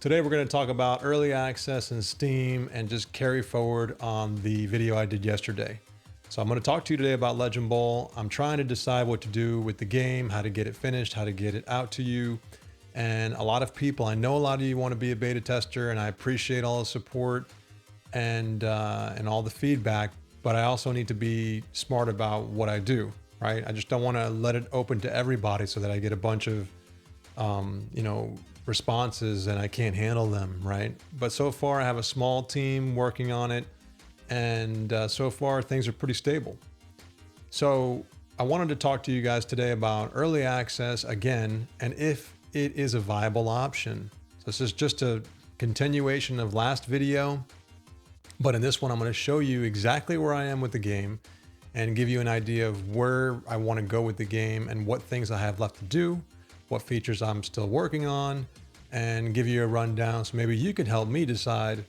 Today we're going to talk about early access in Steam and just carry forward on the video I did yesterday. So I'm going to talk to you today about Legend Bowl. I'm trying to decide what to do with the game, how to get it finished, how to get it out to you. And a lot of people, I know a lot of you want to be a beta tester, and I appreciate all the support and all the feedback, but I also need to be smart about what I do, right? I just don't want to let it open to everybody so that I get a bunch of, responses and I can't handle them, right? But so far I have a small team working on it, and so far things are pretty stable. So I wanted to talk to you guys today about early access again, and if it is a viable option. So this is just a continuation of last video, but in this one I'm going to show you exactly where I am with the game and give you an idea of where I want to go with the game and what things I have left to do, what features I'm still working on, and give you a rundown so maybe you can help me decide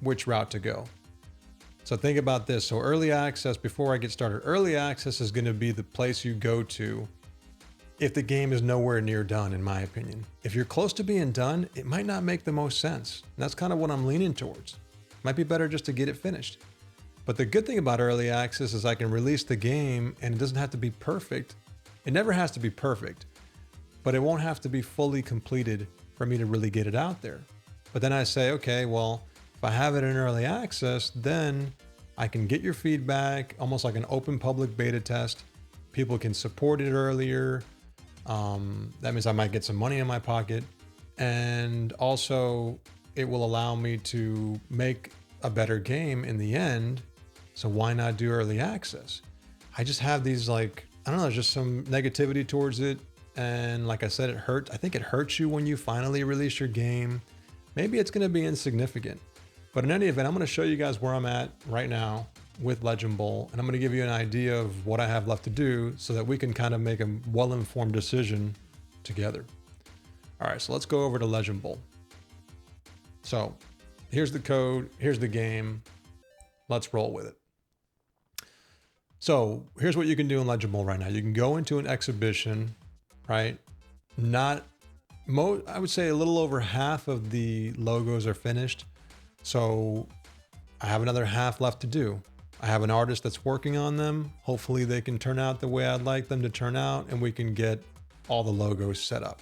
which route to go. So think about this. So early access, before I get started, early access is going to be the place you go to if the game is nowhere near done, in my opinion. If you're close to being done, it might not make the most sense. And that's kind of what I'm leaning towards. Might be better just to get it finished. But the good thing about early access is I can release the game and it doesn't have to be perfect. It never has to be perfect, but it won't have to be fully completed for me to really get it out there. But then I say, okay, well, if I have it in early access, then I can get your feedback, almost like an open public beta test. People can support it earlier. That means I might get some money in my pocket. And also it will allow me to make a better game in the end. So why not do early access? I just have these, like, I don't know, just some negativity towards it. And like I said, it hurts. I think it hurts you when you finally release your game. Maybe it's going to be insignificant, but in any event, I'm going to show you guys where I'm at right now with Legend Bowl, and I'm going to give you an idea of what I have left to do so that we can kind of make a well-informed decision together. All right, so let's go over to Legend Bowl. So here's the code, here's the game. Let's roll with it. So here's what you can do in Legend Bowl right now. You can go into an exhibition, right? I would say a little over half of the logos are finished. So I have another half left to do. I have an artist that's working on them. Hopefully they can turn out the way I'd like them to turn out, and we can get all the logos set up.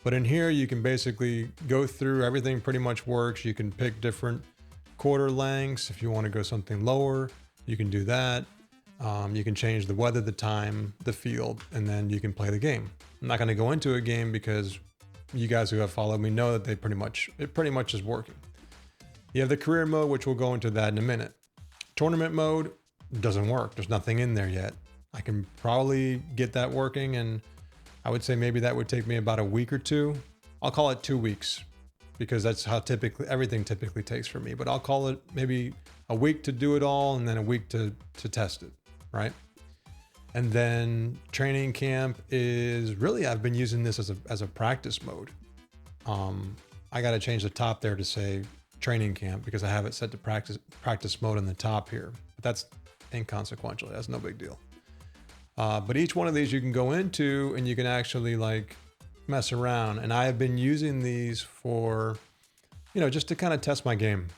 But in here, you can basically go through everything. Pretty much works. You can pick different quarter lengths. If you want to go something lower, you can do that. You can change the weather, the time, the field, and then you can play the game. I'm not going to go into a game because you guys who have followed me know that it pretty much is working. You have the career mode, which we'll go into that in a minute. Tournament mode doesn't work. There's nothing in there yet. I can probably get that working, and I would say maybe that would take me about a week or two. I'll call it 2 weeks because that's how everything typically takes for me. But I'll call it maybe a week to do it all and then a week to test it, right? And then training camp is really, I've been using this as a practice mode. I got to change the top there to say training camp because I have it set to practice mode in the top here. But that's inconsequential. That's no big deal. But each one of these you can go into and you can actually like mess around. And I have been using these for, just to kind of test my game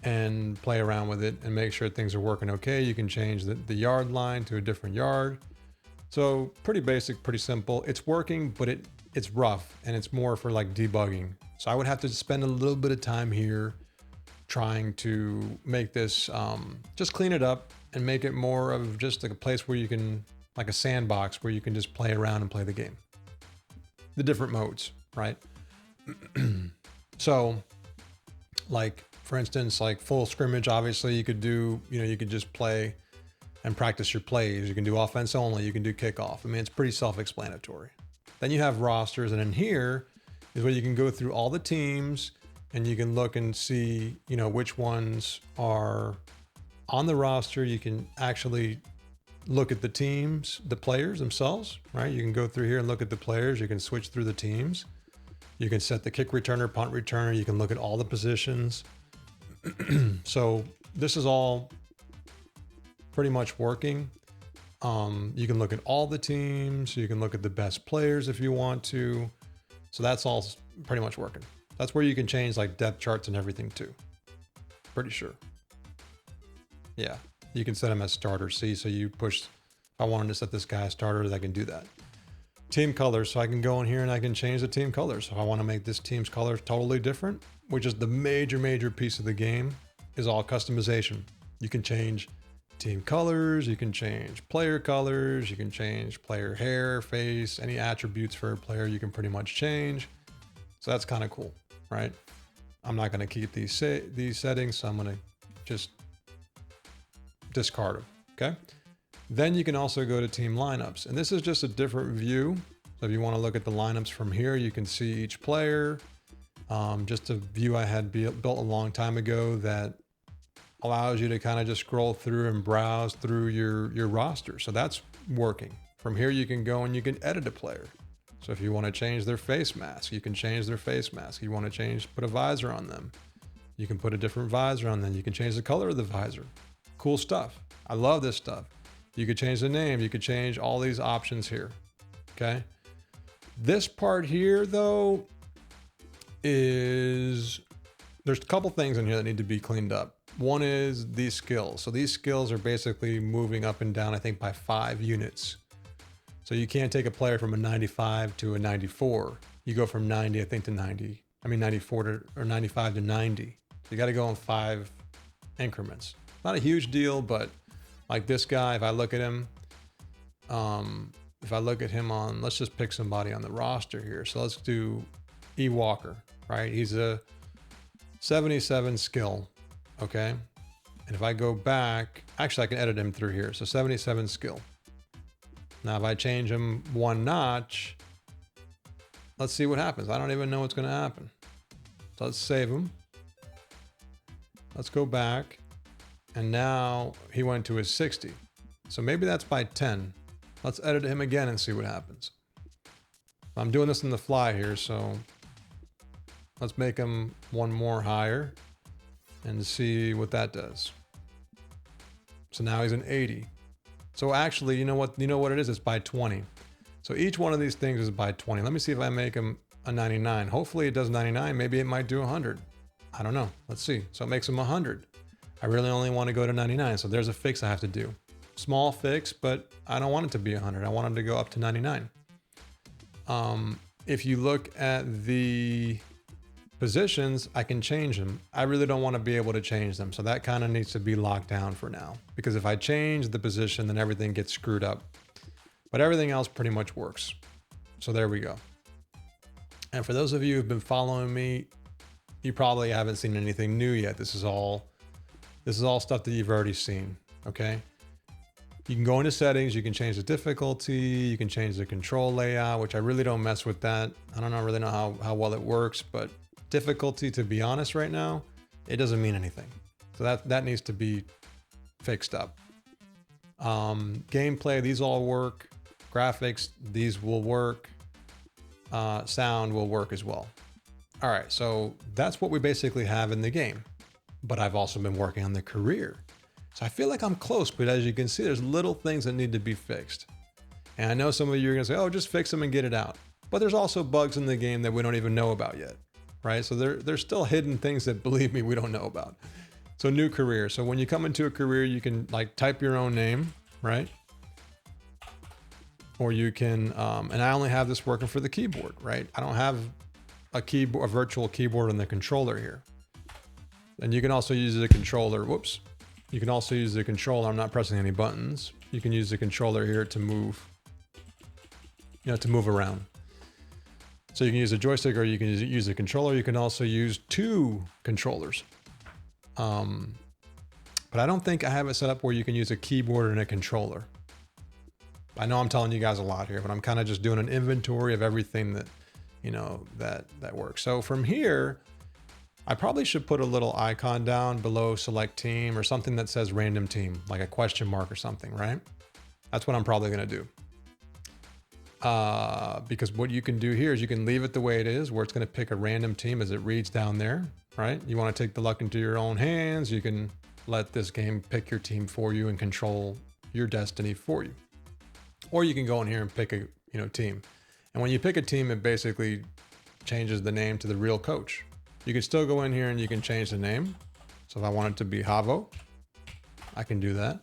and play around with it and make sure things are working okay. You can change the yard line to a different yard. So pretty basic, pretty simple. It's working, but it's rough and it's more for like debugging. So I would have to spend a little bit of time here trying to make this, just clean it up and make it more of just like a place where you can, like a sandbox where you can just play around and play the game. The different modes, right? So like, for instance, like full scrimmage, obviously you could do, you could just play and practice your plays. You can do offense only, you can do kickoff. I mean, it's pretty self-explanatory. Then you have rosters, and in here is where you can go through all the teams and you can look and see, which ones are on the roster. You can actually look at the teams, the players themselves, right? You can go through here and look at the players. You can switch through the teams. You can set the kick returner, punt returner. You can look at all the positions. So this is all pretty much working. You can look at all the teams. You can look at the best players if you want to. So that's all pretty much working. That's where you can change like depth charts and everything too. Pretty sure. Yeah, you can set them as starter. See, so you push, if I wanted to set this guy as starter, I can do that. Team colors, so I can go in here and I can change the team colors. So if I want to make this team's colors totally different, which is the major piece of the game, is all customization. You can change team colors, you can change player colors, you can change player hair, face, any attributes for a player you can pretty much change. So that's kind of cool, right? I'm not going to keep these settings, so I'm going to just discard them, okay? Then you can also go to team lineups, and this is just a different view. So if you want to look at the lineups from here, you can see each player. Just a view I had built a long time ago that allows you to kind of just scroll through and browse through your roster. So that's working. From here, you can go and you can edit a player. So if you want to change their face mask, you can change their face mask. You want to put a visor on them, you can put a different visor on them. You can change the color of the visor. Cool stuff. I love this stuff. You could change the name. You could change all these options here. Okay. This part here though there's a couple things in here that need to be cleaned up. One is these skills. So these skills are basically moving up and down, I think by 5 units. So you can't take a player from a 95 to a 94. You go from 90, I think, to 90. I mean 94 to, or 95 to 90. So you got to go in 5 increments. Not a huge deal, but like this guy, if I look at him, on, let's just pick somebody on the roster here. So let's do E. Walker, right? He's a 77 skill, okay? And if I go back, actually I can edit him through here. So 77 skill. Now if I change him 1 notch, let's see what happens. I don't even know what's gonna happen. So let's save him. Let's go back. And now he went to his 60. So maybe that's by 10. Let's edit him again and see what happens. I'm doing this on the fly here, so let's make him 1 more higher and see what that does. So now he's an 80. So actually, you know what it is? It's by 20. So each one of these things is by 20. Let me see if I make him a 99. Hopefully it does 99. Maybe it might do 100. I don't know. Let's see. So it makes him 100. I really only want to go to 99. So there's a fix I have to do. Small fix, but I don't want it to be 100. I want him to go up to 99. If you look at the positions, I can change them. I really don't want to be able to change them. So that kind of needs to be locked down for now, because if I change the position, then everything gets screwed up, but everything else pretty much works. So there we go. And for those of you who've been following me, you probably haven't seen anything new yet. This is all stuff that you've already seen. Okay. You can go into settings, you can change the difficulty, you can change the control layout, which I really don't mess with that. I don't really know how well it works, but difficulty, to be honest right now, it doesn't mean anything. So that needs to be fixed up. Gameplay, these all work. Graphics, these will work. Sound will work as well. All right, so that's what we basically have in the game. But I've also been working on the career. So I feel like I'm close, but as you can see, there's little things that need to be fixed. And I know some of you are gonna say, oh, just fix them and get it out. But there's also bugs in the game that we don't even know about yet, right? So there's still hidden things that, believe me, we don't know about. So new career. So when you come into a career, you can like type your own name, right? Or you can, and I only have this working for the keyboard, right? I don't have a virtual keyboard on the controller here. And you can also use the controller, whoops. You can also use the controller. I'm not pressing any buttons. You can use the controller here to move, to move around. So you can use a joystick or you can use a controller. You can also use 2 controllers. But I don't think I have it set up where you can use a keyboard and a controller. I know I'm telling you guys a lot here, but I'm kind of just doing an inventory of everything that, that works. So from here, I probably should put a little icon down below select team or something that says random team, like a question mark or something, right? That's what I'm probably going to do. Because what you can do here is you can leave it the way it is, where it's going to pick a random team as it reads down there, right? You want to take the luck into your own hands. You can let this game pick your team for you and control your destiny for you. Or you can go in here and pick a, team. And when you pick a team, it basically changes the name to the real coach. You can still go in here and you can change the name. So if I want it to be Havo, I can do that.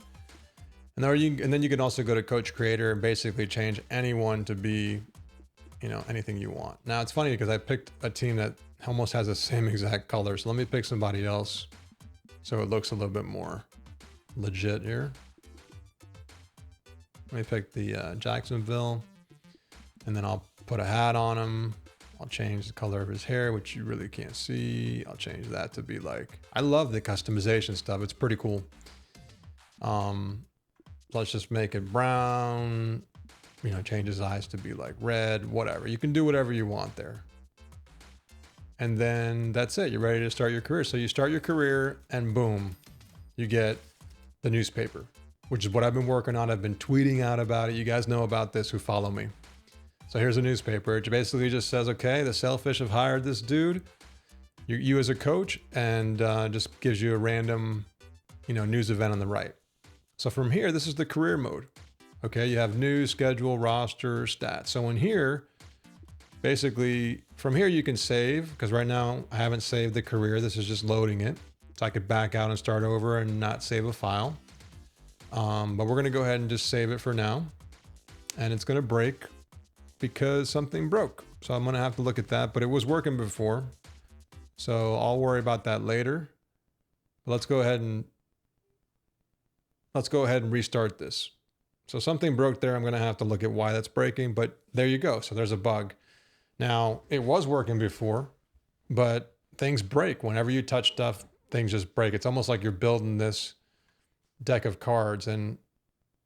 And then you can also go to Coach Creator and basically change anyone to be, anything you want. Now it's funny because I picked a team that almost has the same exact color. So let me pick somebody else so it looks a little bit more legit here. Let me pick the Jacksonville, and then I'll put a hat on him. I'll change the color of his hair, which you really can't see. I'll change that to be like, I love the customization stuff. It's pretty cool. Let's just make it brown, change his eyes to be like red, whatever. You can do whatever you want there. And then that's it. You're ready to start your career. So you start your career and boom, you get the newspaper, which is what I've been working on. I've been tweeting out about it. You guys know about this who follow me. So here's a newspaper. It basically just says, okay, the Sailfish have hired this dude, you as a coach, and just gives you a random, news event on the right. So from here, this is the career mode. Okay, you have news, schedule, roster, stats. So in here, basically from here you can save, because right now I haven't saved the career. This is just loading it. So I could back out and start over and not save a file. But we're going to go ahead and just save it for now. And it's going to break because something broke. So I'm going to have to look at that, but it was working before. So I'll worry about that later. But let's go ahead and restart this. So something broke there. I'm going to have to look at why that's breaking, but there you go. So there's a bug. Now it was working before, but things break. Whenever you touch stuff, things just break. It's almost like you're building this deck of cards, and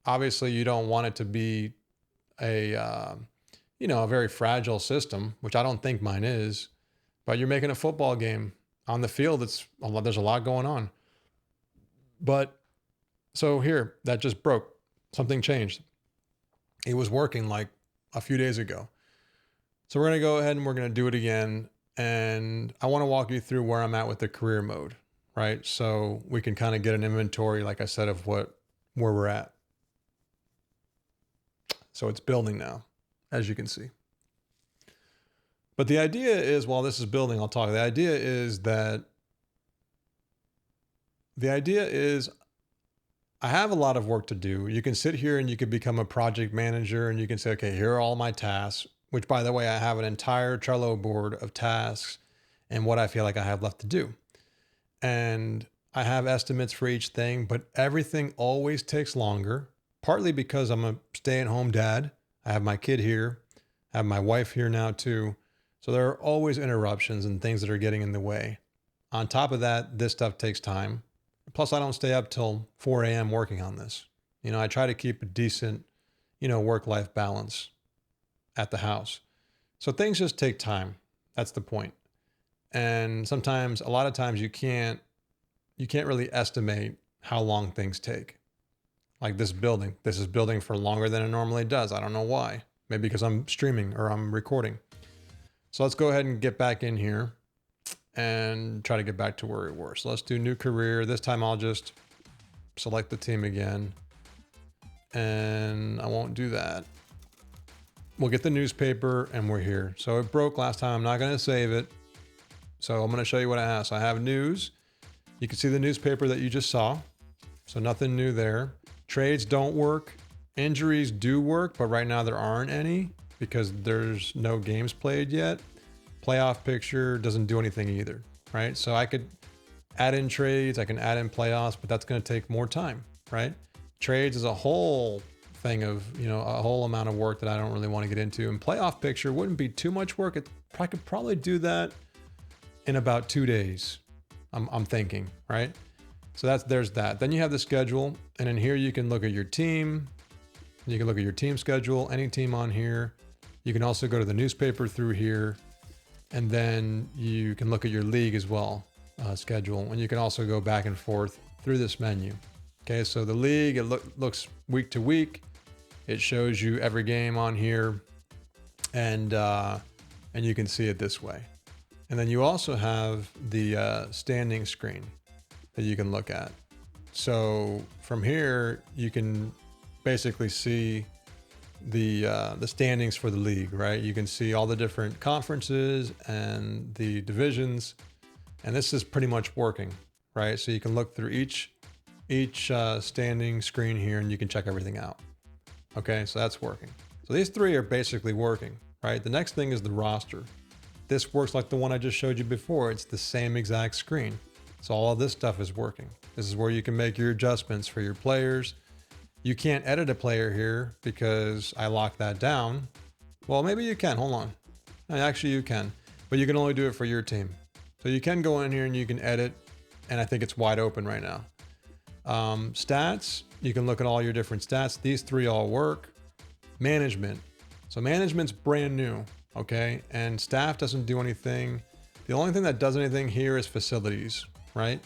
obviously you don't want it to be a very fragile system, which I don't think mine is, but you're making a football game on the field. There's a lot going on. But so here, that just broke. Something changed. It was working like a few days ago. So we're going to go ahead and we're going to do it again. And I want to walk you through where I'm at with the career mode, right? So we can kind of get an inventory, like I said, of where we're at. So it's building now, as you can see. But the idea is, while this is building, the idea is I have a lot of work to do. You can sit here and you could become a project manager and you can say, okay, here are all my tasks, which by the way, I have an entire Trello board of tasks and what I feel like I have left to do. And I have estimates for each thing, but everything always takes longer, partly because I'm a stay-at-home dad. I have my kid here. I have my wife here now too. So there are always interruptions and things that are getting in the way. On top of that, this stuff takes time. Plus, I don't stay up till 4 a.m. working on this. I try to keep a decent, work-life balance at the house. So things just take time. That's the point. And a lot of times you can't really estimate how long things take. Like this is building for longer than it normally does. I don't know why. Maybe because I'm streaming or I'm recording. So let's go ahead and get back in here and try to get back to where we were. So let's do new career. This time I'll just select the team again, and I won't do that. We'll get the newspaper and we're here. So it broke last time. I'm not going to save it. So I'm going to show you what I have. So I have news. You can see the newspaper that you just saw. So nothing new there. Trades don't work. Injuries do work, but right now there aren't any because there's no games played yet. Playoff picture doesn't do anything either, right? So I could add in trades, I can add in playoffs, but that's going to take more time, right? Trades is a whole thing of, a whole amount of work that I don't really want to get into. And playoff picture wouldn't be too much work. I could probably do that in about 2 days. I'm thinking, right? So there's that. Then you have the schedule, and in here you can look at your team. You can look at your team schedule, any team on here. You can also go to the newspaper through here. And then you can look at your league as well, schedule. And you can also go back and forth through this menu. Okay, so the league, it looks week to week. It shows you every game on here. And you can see it this way. And then you also have the standing screen that you can look at. So from here, you can basically see the standings for the league, right? You can see all the different conferences and the divisions. And this is pretty much working, right? So you can look through each standing screen here and you can check everything out. Okay, so that's working. So these three are basically working, right? The next thing is the roster. This works like the one I just showed you before. It's the same exact screen. So all of this stuff is working. This is where you can make your adjustments for your players. You can't edit a player here because I locked that down. Well, maybe you can, hold on. Actually you can, but you can only do it for your team. So you can go in here and you can edit, and I think it's wide open right now. Stats, you can look at all your different stats. These three all work. Management. So management's brand new, okay? And staff doesn't do anything. The only thing that does anything here is facilities, right?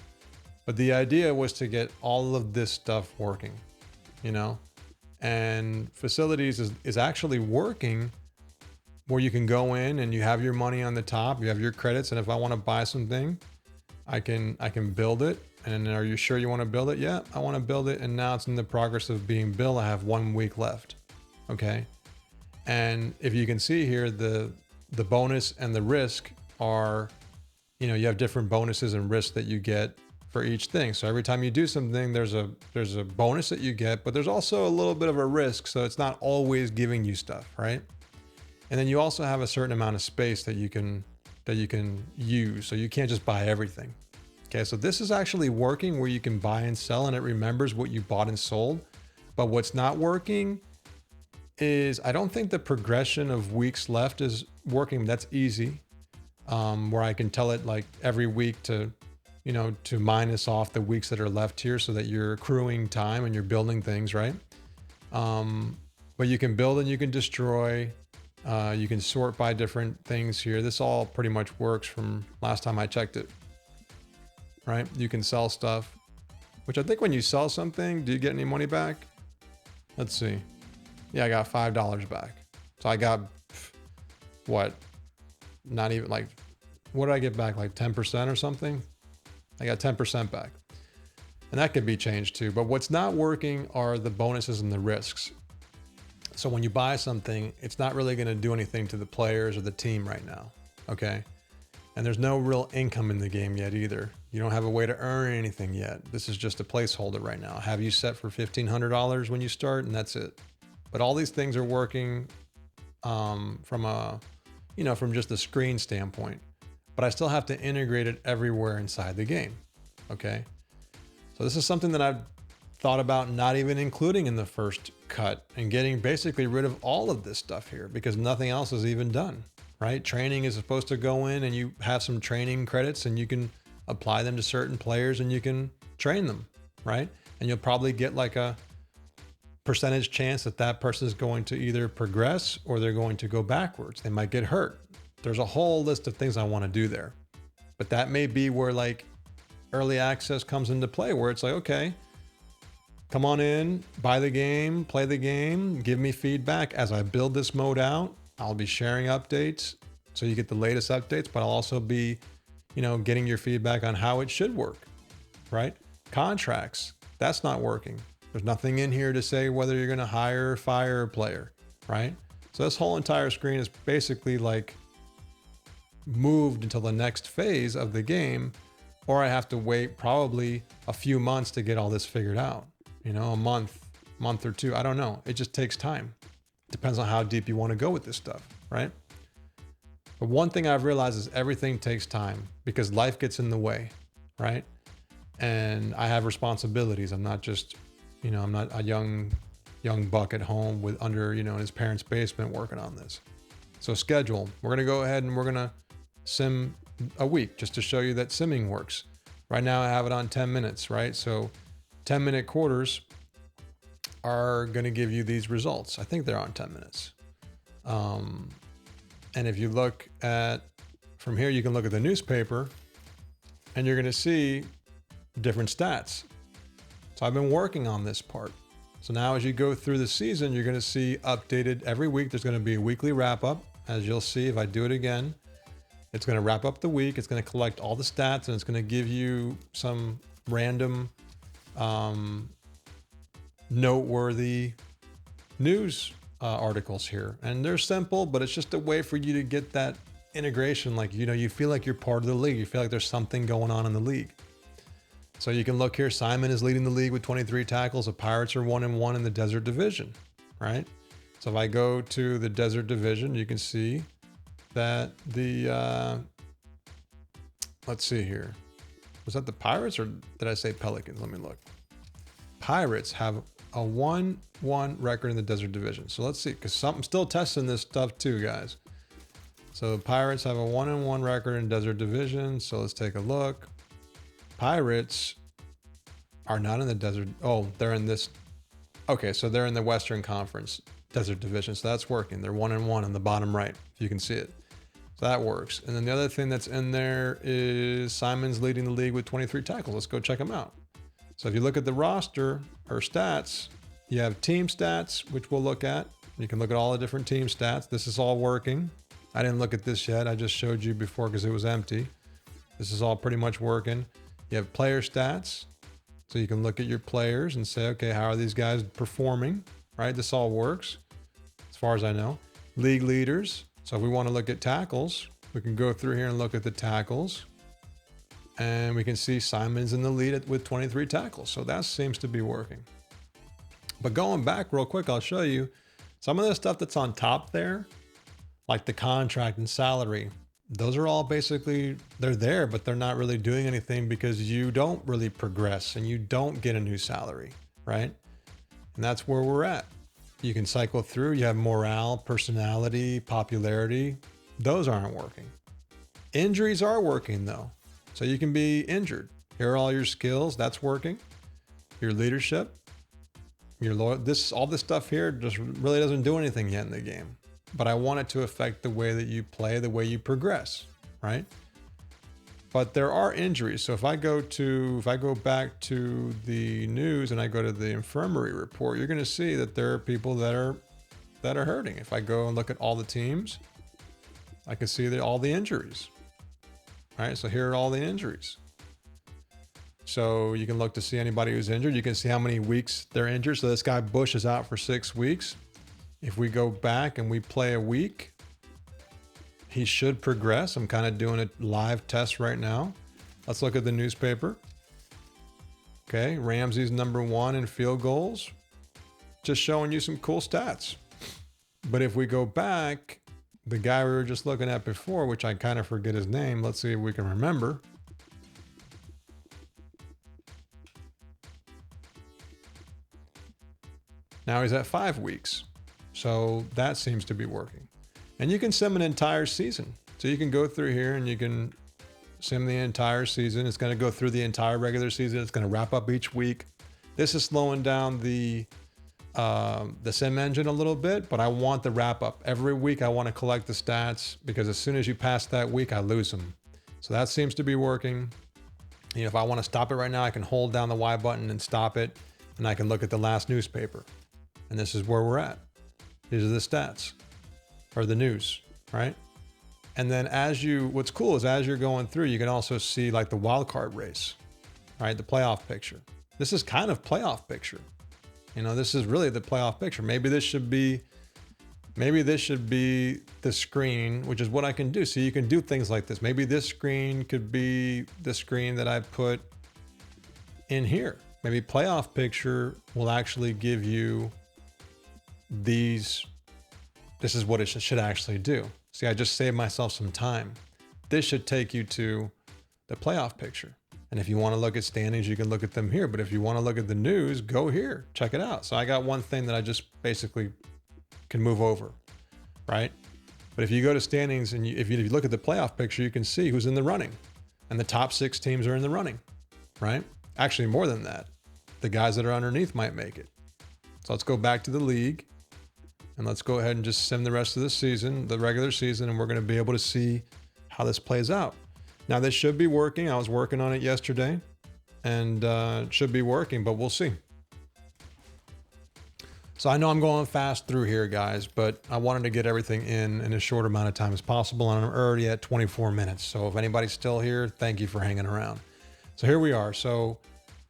But the idea was to get all of this stuff working, you know? And facilities is actually working, where you can go in and you have your money on the top, you have your credits, and if I want to buy something, I can build it. And are you sure you want to build it? Yeah, I want to build it. And now it's in the progress of being built. I have 1 week left. Okay. And if you can see here, the bonus and the risk are, you know, you have different bonuses and risks that you get for each thing. So every time you do something, there's a bonus that you get, but there's also a little bit of a risk. So it's not always giving you stuff, right? And then you also have a certain amount of space that you can use. So you can't just buy everything. Okay, so this is actually working where you can buy and sell and it remembers what you bought and sold. But what's not working is, I don't think the progression of weeks left is working. That's easy, where I can tell it like every week to, you know, to minus off the weeks that are left here so that you're accruing time and you're building things, right? But you can build and you can destroy. You can sort by different things here. This all pretty much works from last time I checked it. Right? You can sell stuff, which I think when you sell something, do you get any money back? Let's see. Yeah, I got $5 back. So I got what? Not even like, what did I get back? Like 10% or something? I got 10% back. And that could be changed too. But what's not working are the bonuses and the risks. So when you buy something, it's not really going to do anything to the players or the team right now. Okay. And there's no real income in the game yet either. You don't have a way to earn anything yet. This is just a placeholder right now. Have you set for $1,500 when you start, and that's it. But all these things are working from a, you know, from just the screen standpoint. But I still have to integrate it everywhere inside the game. Okay. So this is something that I've thought about not even including in the first cut, and getting basically rid of all of this stuff here because nothing else is even done. Right? Training is supposed to go in and you have some training credits and you can apply them to certain players and you can train them, right? And you'll probably get like a percentage chance that that person is going to either progress or they're going to go backwards. They might get hurt. There's a whole list of things I want to do there. But that may be where like early access comes into play, where it's like, okay, come on in, buy the game, play the game, give me feedback as I build this mode out. I'll be sharing updates so you get the latest updates, but I'll also be, you know, getting your feedback on how it should work, right? Contracts, that's not working. There's nothing in here to say whether you're going to hire or fire a player, right? So this whole entire screen is basically like moved until the next phase of the game, or I have to wait probably a few months to get all this figured out, you know, a month or two. I don't know. It just takes time. Depends on how deep you want to go with this stuff, right? But one thing I've realized is everything takes time because life gets in the way, right? And I have responsibilities. I'm not just, you know, I'm not a young buck at home with under, you know, in his parents' basement working on this. So schedule. We're going to go ahead and we're going to sim a week just to show you that simming works. Right now I have it on 10 minutes, right? So 10-minute quarters are going to give you these results. I think they're on 10 minutes. And if you look at from here, you can look at the newspaper and you're going to see different stats. So I've been working on this part. So now as you go through the season, you're going to see updated every week. There's going to be a weekly wrap up. As you'll see, if I do it again, it's going to wrap up the week. It's going to collect all the stats and it's going to give you some random, noteworthy news articles here. And they're simple, but it's just a way for you to get that integration, like, you feel like you're part of the league. You feel like there's something going on in the league. So you can look here. Simon is leading the league with 23 tackles. The Pirates are 1-1 in the Desert Division, right? So if I go to the Desert Division, you can see that let's see here. Was that the Pirates or did I say Pelicans? Let me look. Pirates have a 1-1 record in the Desert Division. So let's see, because I'm still testing this stuff too, guys. So the Pirates have a 1-1 record in Desert Division. So let's take a look. Pirates are not in the Desert. Oh, they're in this. Okay, so they're in the Western Conference Desert Division. So that's working. They're 1-1 on the bottom right, if you can see it. So that works. And then the other thing that's in there is Simon's leading the league with 23 tackles. Let's go check them out. So if you look at the roster or stats, you have team stats, which we'll look at. You can look at all the different team stats. This is all working. I didn't look at this yet. I just showed you before because it was empty. This is all pretty much working. You have player stats. So you can look at your players and say, okay, how are these guys performing, right? This all works as far as I know. League leaders. So if we want to look at tackles, we can go through here and look at the tackles. And we can see Simon's in the lead with 23 tackles. So that seems to be working. But going back real quick, I'll show you some of the stuff that's on top there, like the contract and salary. Those are all basically, they're there, but they're not really doing anything because you don't really progress and you don't get a new salary, right? And that's where we're at. You can cycle through, you have morale, personality, popularity. Those aren't working. Injuries are working though. So you can be injured. Here are all your skills, that's working. Your leadership, your all this stuff here just really doesn't do anything yet in the game. But I want it to affect the way that you play, the way you progress, right? But there are injuries. So if I go back to the news and I go to the infirmary report, you're going to see that there are people that are hurting. If I go and look at all the teams, I can see that all the injuries. All right, so here are all the injuries. So you can look to see anybody who's injured. You can see how many weeks they're injured. So this guy Bush is out for 6 weeks. If we go back and we play a week, he should progress. I'm kind of doing a live test right now. Let's look at the newspaper. Okay, Ramsey's #1 in field goals. Just showing you some cool stats. But if we go back, the guy we were just looking at before, which I kind of forget his name. Let's see if we can remember. Now he's at 5 weeks. So that seems to be working. And you can sim an entire season. So you can go through here and you can sim the entire season. It's going to go through the entire regular season. It's going to wrap up each week. This is slowing down the sim engine a little bit, but I want the wrap up. Every week I want to collect the stats because as soon as you pass that week, I lose them. So that seems to be working. You know, if I want to stop it right now, I can hold down the Y button and stop it. And I can look at the last newspaper. And this is where we're at. These are the stats or the news, right? And then what's cool is as you're going through, you can also see like the wild card race, right? The playoff picture. This is kind of playoff picture. You know, this is really the playoff picture. Maybe this should be the screen, which is what I can do. So you can do things like this. Maybe this screen could be the screen that I put in here. Maybe playoff picture will actually give you this is what it should actually do. See, I just saved myself some time. This should take you to the playoff picture. And if you want to look at standings, you can look at them here. But if you want to look at the news, go here, check it out. So I got one thing that I just basically can move over, right? But if you go to standings and if you look at the playoff picture, you can see who's in the running. And the top 6 teams are in the running, right? Actually, more than that. The guys that are underneath might make it. So let's go back to the league. And let's go ahead and just sim the rest of the season, the regular season, and we're going to be able to see how this plays out. Now, this should be working. I was working on it yesterday, and it should be working, but we'll see. So I know I'm going fast through here, guys, but I wanted to get everything in as short amount of time as possible, and I'm already at 24 minutes. So if anybody's still here, thank you for hanging around. So here we are. So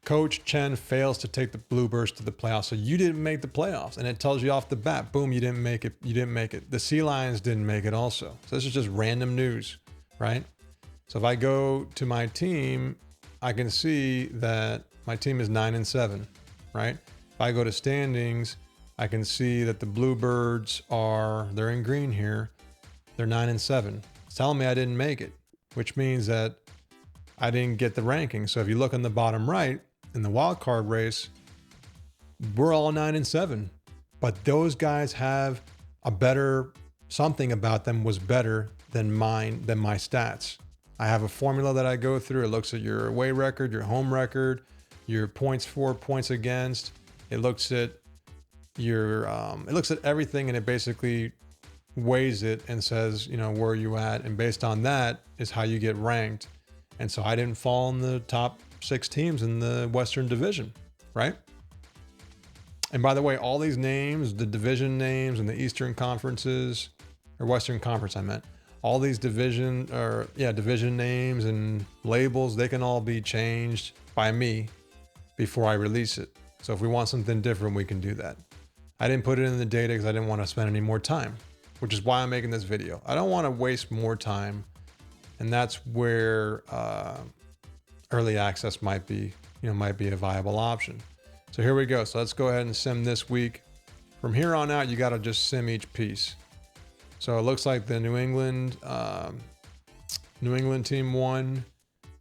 Coach Chen fails to take the Bluebirds to the playoffs. So you didn't make the playoffs. And it tells you off the bat, boom, you didn't make it. You didn't make it. The Sea Lions didn't make it also. So this is just random news, right? So if I go to my team, I can see that my team is 9-7, right? If I go to standings, I can see that the Bluebirds they're in green here. They're 9-7. It's telling me I didn't make it, which means that I didn't get the ranking. So if you look on the bottom right, in the wild card race, we're all 9-7, but those guys have something about them was better than my stats. I have a formula that I go through. It looks at your away record, your home record, your points for, points against. It looks at everything, and it basically weighs it and says, where are you at? And based on that is how you get ranked. And so I didn't fall in the top 6 teams in the Western Division, right? And by the way, all these names, the division names and the Eastern Conferences, or Western Conference, I meant, all these division names and labels, they can all be changed by me before I release it. So if we want something different, we can do that. I didn't put it in the data because I didn't want to spend any more time, which is why I'm making this video. I don't want to waste more time. And that's where early access might be a viable option. So here we go. So let's go ahead and sim this week. From here on out, you got to just sim each piece. So it looks like the New England team won,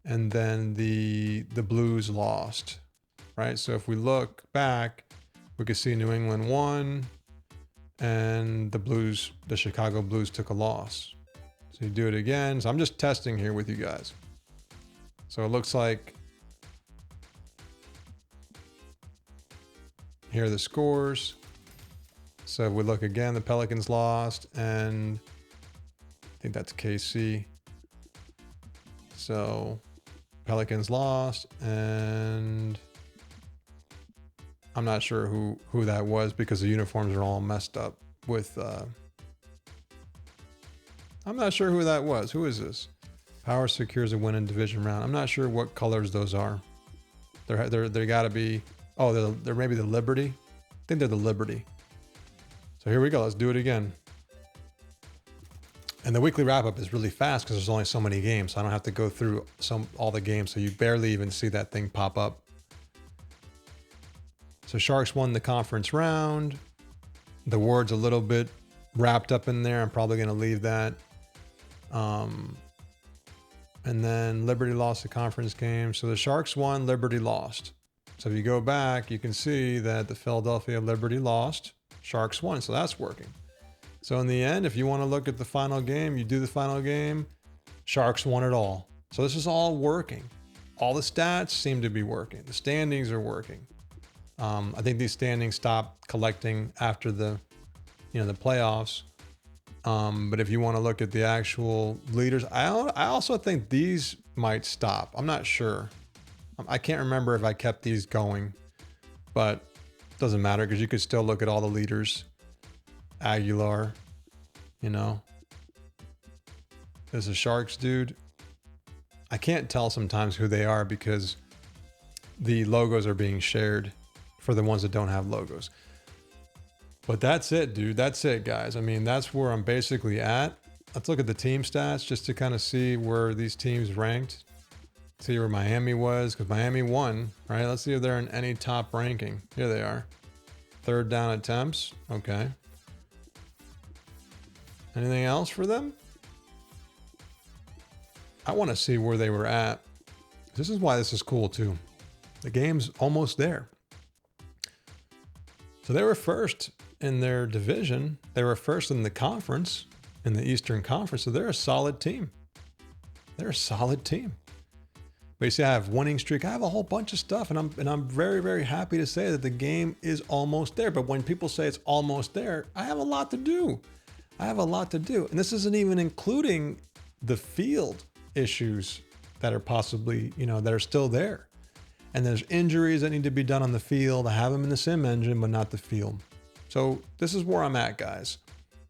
and then the Blues lost, right? So if we look back, we could see New England won, and the Chicago Blues took a loss. So you do it again. So I'm just testing here with you guys. So it looks like here are the scores. So if we look again, the Pelicans lost, and I think that's KC. So Pelicans lost, and I'm not sure who that was because the uniforms are all messed up with I'm not sure who that was. Who is this? Power secures a win in division round. I'm not sure what colors those are. They got to be. Oh, they're maybe the Liberty. I think they're the Liberty. So here we go. Let's do it again. And the weekly wrap up is really fast because there's only so many games. So I don't have to go through all the games. So you barely even see that thing pop up. So Sharks won the conference round. The word's a little bit wrapped up in there. I'm probably going to leave that. And then Liberty lost the conference game. So the Sharks won, Liberty lost. So if you go back, you can see that the Philadelphia Liberty lost, Sharks won. So that's working. So in the end, if you want to look at the final game, you do the final game, Sharks won it all. So this is all working. All the stats seem to be working. The standings are working. I think these standings stopped collecting after the playoffs. But if you want to look at the actual leaders, I also think these might stop. I'm not sure. I can't remember if I kept these going, but it doesn't matter because you could still look at all the leaders. Aguilar, there's a Sharks dude. I can't tell sometimes who they are because the logos are being shared for the ones that don't have logos. But that's it, dude. That's it, guys. I mean, that's where I'm basically at. Let's look at the team stats just to kind of see where these teams ranked. See where Miami was, because Miami won, right? Let's see if they're in any top ranking. Here they are. Third down attempts. Okay. Anything else for them? I want to see where they were at. This is why this is cool, too. The game's almost there. So they were first in their division. They were first in the conference, in the Eastern Conference. So they're a solid team. They're a solid team. But you see, I have winning streak. I have a whole bunch of stuff, and I'm very, very happy to say that the game is almost there. But when people say it's almost there, I have a lot to do. And this isn't even including the field issues that are possibly, that are still there. And there's injuries that need to be done on the field. I have them in the sim engine, but not the field. So this is where I'm at, guys.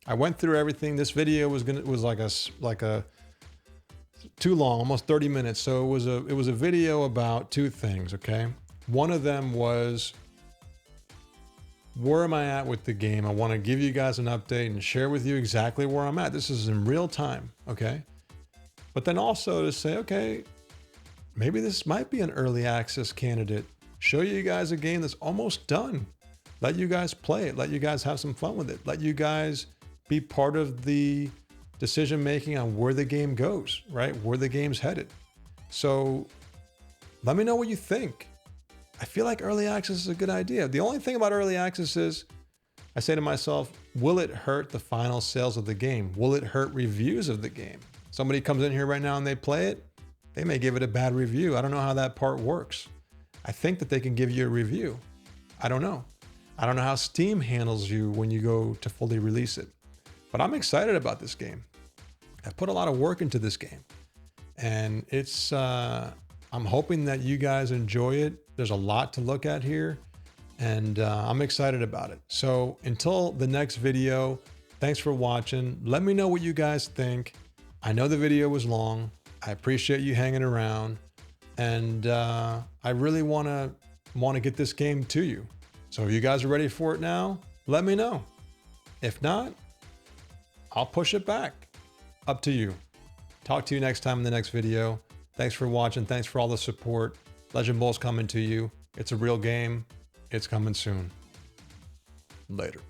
I went through everything. This video was like a too long, almost 30 minutes. So it was a video about two things, okay? One of them was, where am I at with the game? I want to give you guys an update and share with you exactly where I'm at. This is in real time, okay? But then also to say, okay, maybe this might be an early access candidate. Show you guys a game that's almost done. Let you guys play it. Let you guys have some fun with it. Let you guys be part of the decision making on where the game goes, right? Where the game's headed. So let me know what you think. I feel like early access is a good idea. The only thing about early access is I say to myself, will it hurt the final sales of the game? Will it hurt reviews of the game? Somebody comes in here right now and they play it, they may give it a bad review. I don't know how that part works. I think that they can give you a review. I don't know. I don't know how Steam handles you when you go to fully release it. But I'm excited about this game. I've put a lot of work into this game. And it's, I'm hoping that you guys enjoy it. There's a lot to look at here. And I'm excited about it. So until the next video, thanks for watching. Let me know what you guys think. I know the video was long. I appreciate you hanging around. And I really want to get this game to you. So if you guys are ready for it now, let me know. If not, I'll push it back. Up to you. Talk to you next time in the next video. Thanks for watching. Thanks for all the support. Legend Bowl's coming to you. It's a real game. It's coming soon. Later.